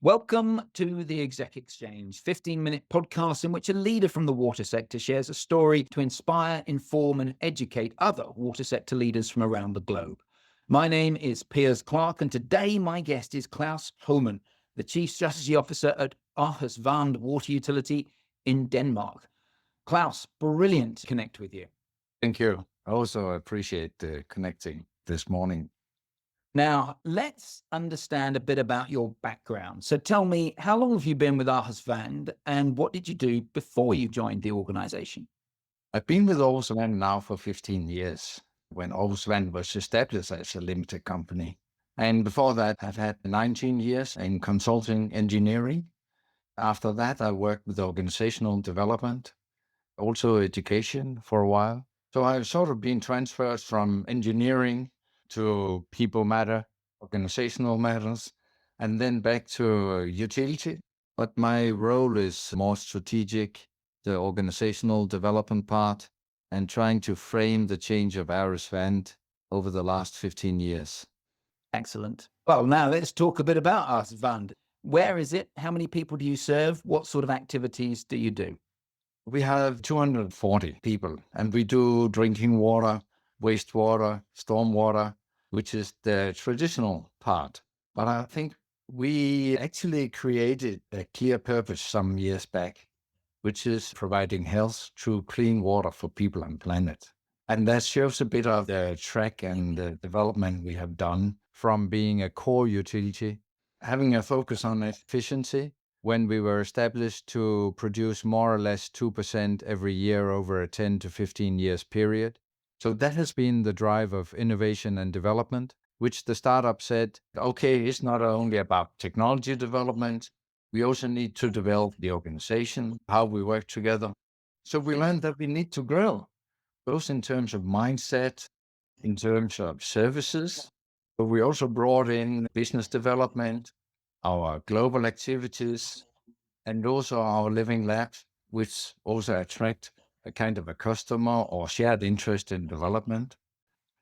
Welcome to the Exec Exchange, 15-minute podcast in which a leader from the water sector shares a story to inspire, inform, and educate other water sector leaders from around the globe. My name is Piers Clark, and today my guest is Claus Homann, the Chief Strategy Officer at Aarhus Vand Water Utility in Denmark. Claus, brilliant to connect with you. Thank you. I also appreciate connecting this morning. Now, let's understand a bit about your background. So tell me, how long have you been with Aarhus Vand and what did you do before you joined the organization? I've been with Aarhus Vand now for 15 years, when Aarhus Vand was established as a limited company. And before that, I've had 19 years in consulting engineering. After that, I worked with organizational development, also education for a while. So I've sort of been transferred from engineering to people matter, organizational matters, and then back to utility. But my role is more strategic, the organizational development part, and trying to frame the change of Aarhus Vand over the last 15 years. Excellent. Well, now let's talk a bit about Aarhus Vand. Where is it? How many people do you serve? What sort of activities do you do? We have 240 people, and we do drinking water, wastewater, stormwater, which is the traditional part. But I think we actually created a clear purpose some years back, which is providing health through clean water for people and planet. And that shows a bit of the track and the development we have done from being a core utility, having a focus on efficiency when we were established to produce more or less 2% every year over a 10 to 15 years period. So that has been the drive of innovation and development, which the startup said, okay, it's not only about technology development, we also need to develop the organization, how we work together. So we learned that we need to grow, both in terms of mindset, in terms of services, but we also brought in business development, our global activities, and also our living labs, which also attract a kind of a customer or shared interest in development.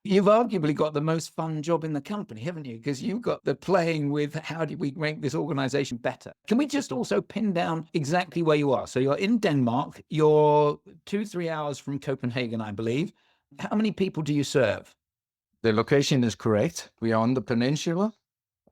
You've arguably got the most fun job in the company, haven't you? Because you've got the playing with how do we make this organization better. Can we just also pin down exactly where you are? So you're in Denmark, you're 2-3 hours from Copenhagen, I believe. How many people do you serve? The location is correct. We are on the peninsula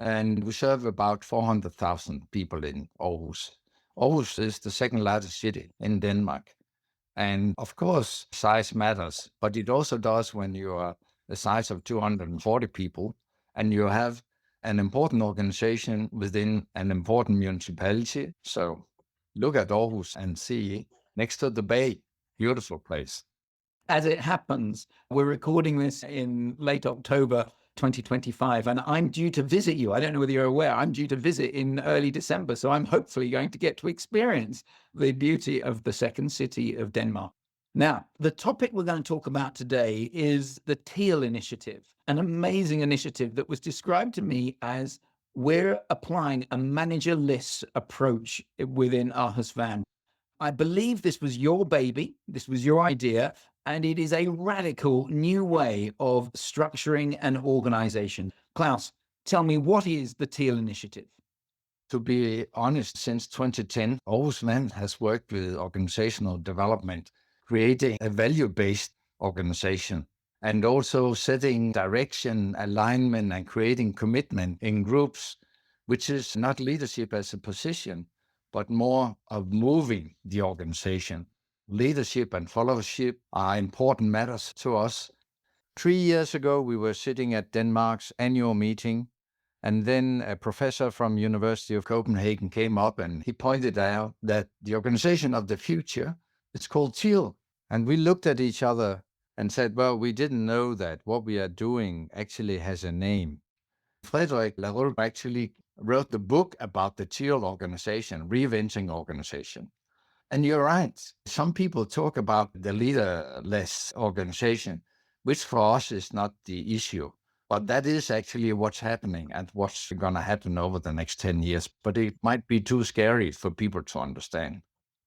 and we serve about 400,000 people in Aarhus. Aarhus is the second largest city in Denmark. And of course, size matters, but it also does when you are the size of 240 people and you have an important organization within an important municipality. So look at Aarhus and see next to the bay, beautiful place. As it happens, we're recording this in late October 2025, and I'm due to visit you. I don't know whether you're aware, I'm due to visit in early December. So I'm hopefully going to get to experience the beauty of the second city of Denmark. Now, the topic we're going to talk about today is the Teal Initiative, an amazing initiative that was described to me as we're applying a manager-less approach within Aarhus Vand. I believe this was your baby, this was your idea, and it is a radical new way of structuring an organization. Claus, tell me, what is the Teal Initiative? To be honest, since 2010, Aarhus Vand has worked with organizational development, creating a value-based organization, and also setting direction, alignment, and creating commitment in groups, which is not leadership as a position, but more of moving the organization. Leadership and followership are important matters to us. 3 years ago, we were sitting at Denmark's annual meeting, and then a professor from University of Copenhagen came up and he pointed out that the organization of the future, it's called Teal. And we looked at each other and said, well, we didn't know that what we are doing actually has a name. Frederick Laroux actually wrote the book about the Teal organization, reinventing organization. And you're right. Some people talk about the leaderless organization, which for us is not the issue. But that is actually what's happening and what's going to happen over the next 10 years. But it might be too scary for people to understand.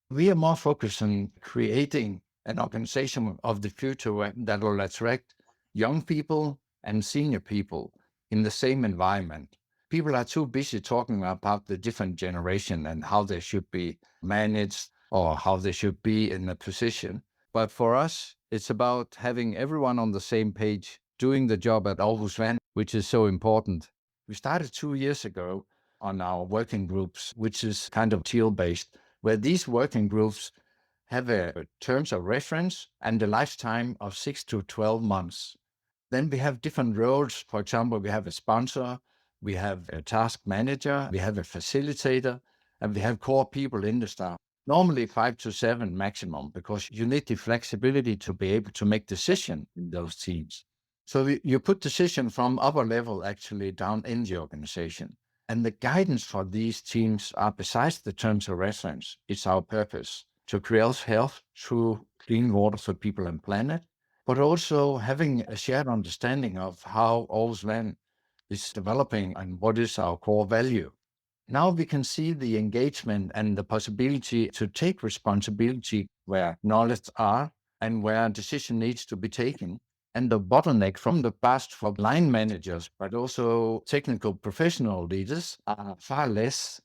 We are more focused on creating an organization of the future that will attract young people and senior people in the same environment. People are too busy talking about the different generation and how they should be managed or how they should be in a position. But for us, it's about having everyone on the same page, doing the job at Aarhus Vand, which is so important. We started 2 years ago on our working groups, which is kind of Teal-based, where these working groups have a terms of reference and a lifetime of 6 to 12 months. Then we have different roles. For example, we have a sponsor, we have a task manager, we have a facilitator, and we have core people in the staff. Normally 5 to 7 maximum, because you need the flexibility to be able to make decisions in those teams. So you put decision from upper level actually down in the organization. And the guidance for these teams are, besides the terms of reference, it's our purpose to create health through clean water for people and planet, but also having a shared understanding of how Aarhus Vand is developing and what is our core value. Now we can see the engagement and the possibility to take responsibility where knowledge are and where decision needs to be taken. And the bottleneck from the past for line managers, but also technical professional leaders, are far less.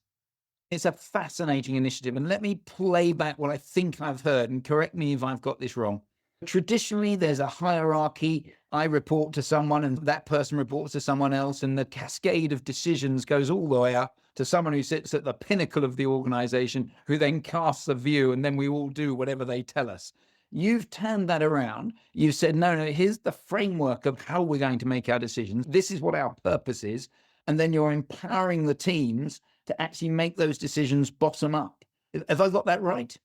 It's a fascinating initiative. And let me play back what I think I've heard, and correct me if I've got this wrong. Traditionally, there's a hierarchy. I report to someone and that person reports to someone else, and the cascade of decisions goes all the way up to someone who sits at the pinnacle of the organization, who then casts a view, and then we all do whatever they tell us. You've turned that around. You've said, no, here's the framework of how we're going to make our decisions. This is what our purpose is. And then you're empowering the teams to actually make those decisions bottom up. Have I got that right?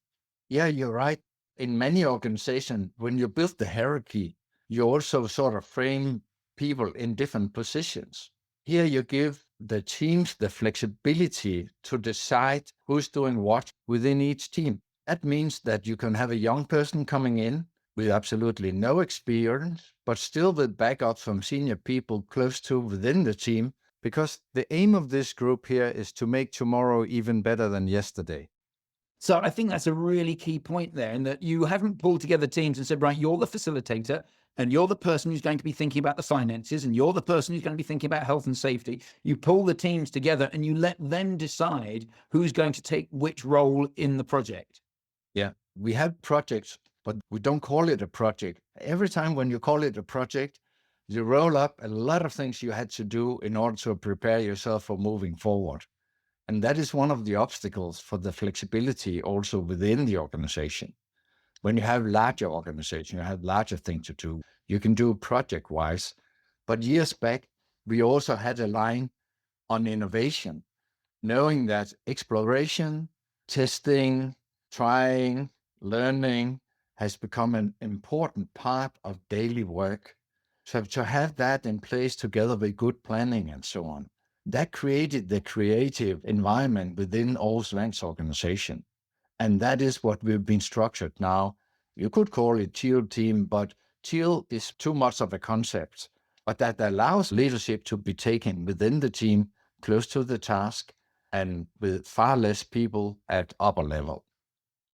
Yeah, you're right. In many organizations, when you build the hierarchy, you also sort of frame people in different positions. Here you give the teams the flexibility to decide who's doing what within each team. That means that you can have a young person coming in with absolutely no experience, but still with backup from senior people close to within the team, because the aim of this group here is to make tomorrow even better than yesterday. So I think that's a really key point there, in that you haven't pulled together teams and said, right, you're the facilitator and you're the person who's going to be thinking about the finances and you're the person who's going to be thinking about health and safety. You pull the teams together and you let them decide who's going to take which role in the project. Yeah, we have projects, but we don't call it a project. Every time when you call it a project, you roll up a lot of things you had to do in order to prepare yourself for moving forward. And that is one of the obstacles for the flexibility also within the organization. When you have larger organization, you have larger things to do. You can do project-wise. But years back, we also had a line on innovation, knowing that exploration, testing, trying, learning has become an important part of daily work. So to have that in place together with good planning and so on, that created the creative environment within Aarhus Vand's organization. And that is what we've been structured now. You could call it Teal team, but Teal is too much of a concept. But that allows leadership to be taken within the team, close to the task, and with far less people at upper level.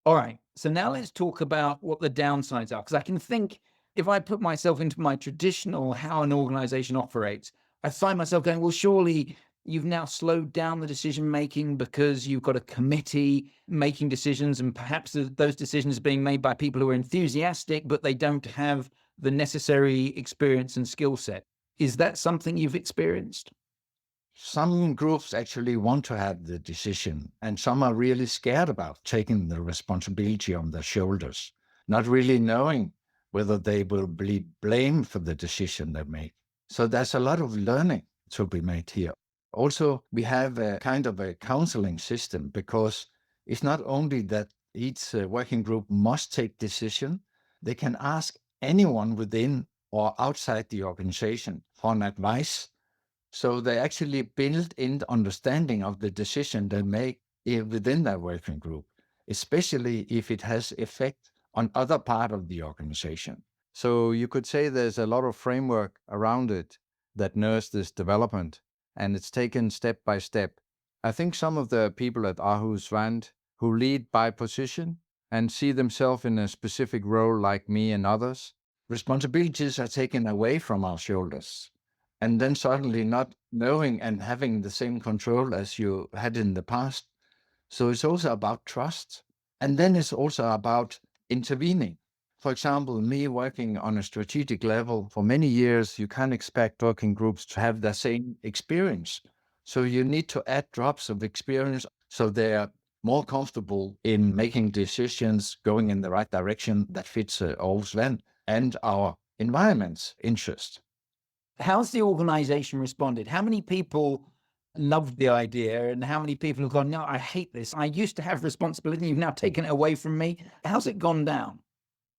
All right. So now let's talk about what the downsides are. Because I can think, if I put myself into my traditional how an organization operates, I find myself going, well, surely you've now slowed down the decision making because you've got a committee making decisions, and perhaps those decisions are being made by people who are enthusiastic, but they don't have the necessary experience and skill set. Is that something you've experienced? Some groups actually want to have the decision, and some are really scared about taking the responsibility on their shoulders, not really knowing whether they will be blamed for the decision they make. So there's a lot of learning to be made here. Also, we have a kind of a counseling system, because it's not only that each working group must take decision, they can ask anyone within or outside the organization for an advice. So they actually build in the understanding of the decision they make within that working group, especially if it has effect on other part of the organization. So you could say there's a lot of framework around it that nurse this development, and it's taken step by step. I think some of the people at Aarhus Vand who lead by position and see themselves in a specific role like me and others, responsibilities are taken away from our shoulders. and then suddenly not knowing and having the same control as you had in the past. So it's also about trust. And then it's also about intervening. For example, me working on a strategic level for many years, you can't expect working groups to have the same experience. So you need to add drops of experience so they're more comfortable in making decisions going in the right direction that fits Aarhus Vand and our environment's interest. How's the organization responded? How many people loved the idea and how many people have gone, no, I hate this. I used to have responsibility. You've now taken it away from me. How's it gone down?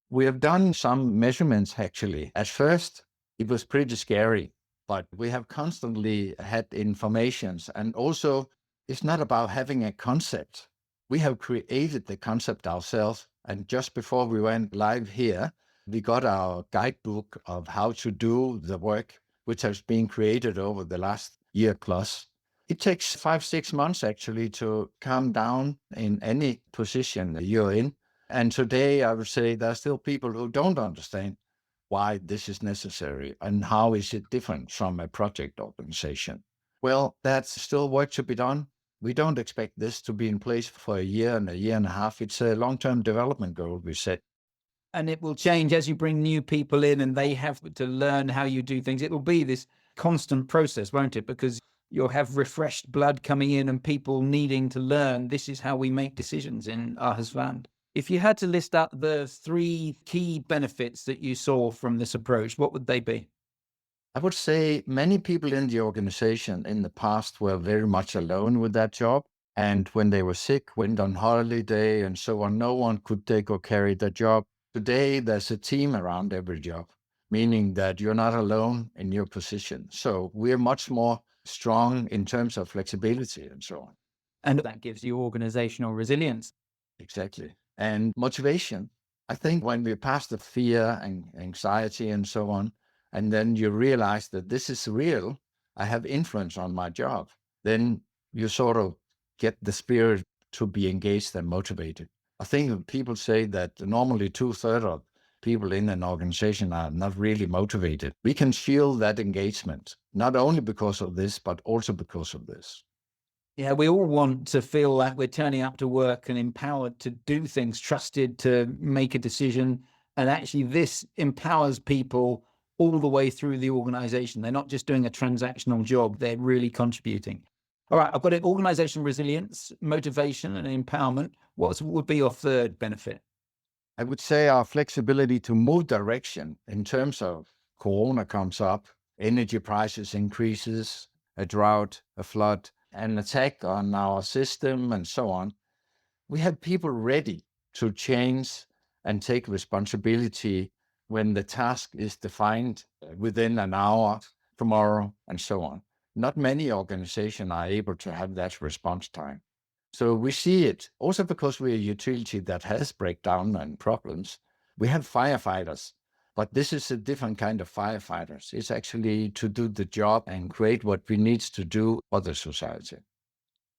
We have done some measurements actually. At first, it was pretty scary, but we have constantly had informations. And also, it's not about having a concept. We have created the concept ourselves. And just before we went live here, we got our guidebook of how to do the work, which has been created over the last year plus. It takes 5-6 months actually to calm down in any position you're in. And today, I would say there are still people who don't understand why this is necessary and how is it different from a project organization. Well, that's still work to be done. We don't expect this to be in place for a year and a half. It's a long-term development goal we set. And it will change as you bring new people in and they have to learn how you do things. It will be this constant process, won't it? Because you'll have refreshed blood coming in and people needing to learn this is how we make decisions in Aarhus Vand. If you had to list out the 3 key benefits that you saw from this approach, what would they be? I would say many people in the organization in the past were very much alone with that job. And when they were sick, went on holiday and so on, no one could take or carry the job. Today, there's a team around every job, meaning that you're not alone in your position. So we're much more strong in terms of flexibility and so on. And that gives you organizational resilience. Exactly. And motivation. I think when we pass the fear and anxiety and so on, and then you realize that this is real, I have influence on my job, then you sort of get the spirit to be engaged and motivated. I think people say that normally 2/3 of people in an organization are not really motivated. We can feel that engagement, not only because of this, but also because of this. Yeah, we all want to feel like we're turning up to work and empowered to do things, trusted to make a decision. And actually, this empowers people all the way through the organization. They're not just doing a transactional job, they're really contributing. All right, I've got it. Organizational resilience, motivation, and empowerment. What would be your 3rd benefit? I would say our flexibility to move direction in terms of Corona comes up, energy prices increases, a drought, a flood, an attack on our system, and so on. We have people ready to change and take responsibility when the task is defined within an hour, tomorrow, and so on. Not many organizations are able to have that response time. So we see it also because we're a utility that has breakdown and problems. We have firefighters, but this is a different kind of firefighters. It's actually to do the job and create what we need to do for the society.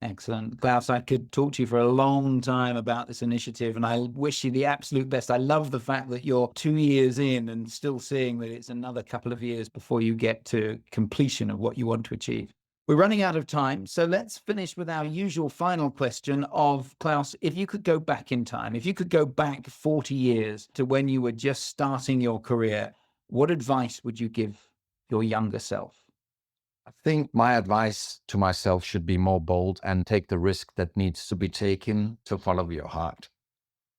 Excellent. Claus, I could talk to you for a long time about this initiative, and I wish you the absolute best. I love the fact that you're 2 years in and still seeing that it's another couple of years before you get to completion of what you want to achieve. We're running out of time, so let's finish with our usual final question of, Claus, if you could go back in time, if you could go back 40 years to when you were just starting your career, what advice would you give your younger self? I think my advice to myself should be more bold and take the risk that needs to be taken to follow your heart.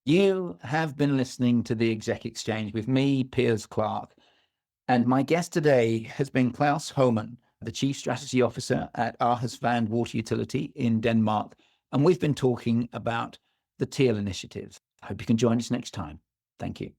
You have been listening to the Exec Exchange with me, Piers Clark, and my guest today has been Claus Homann, the Chief Strategy Officer at Aarhus Vand Water Utility in Denmark, and we've been talking about the Teal Initiative. I hope you can join us next time. Thank you.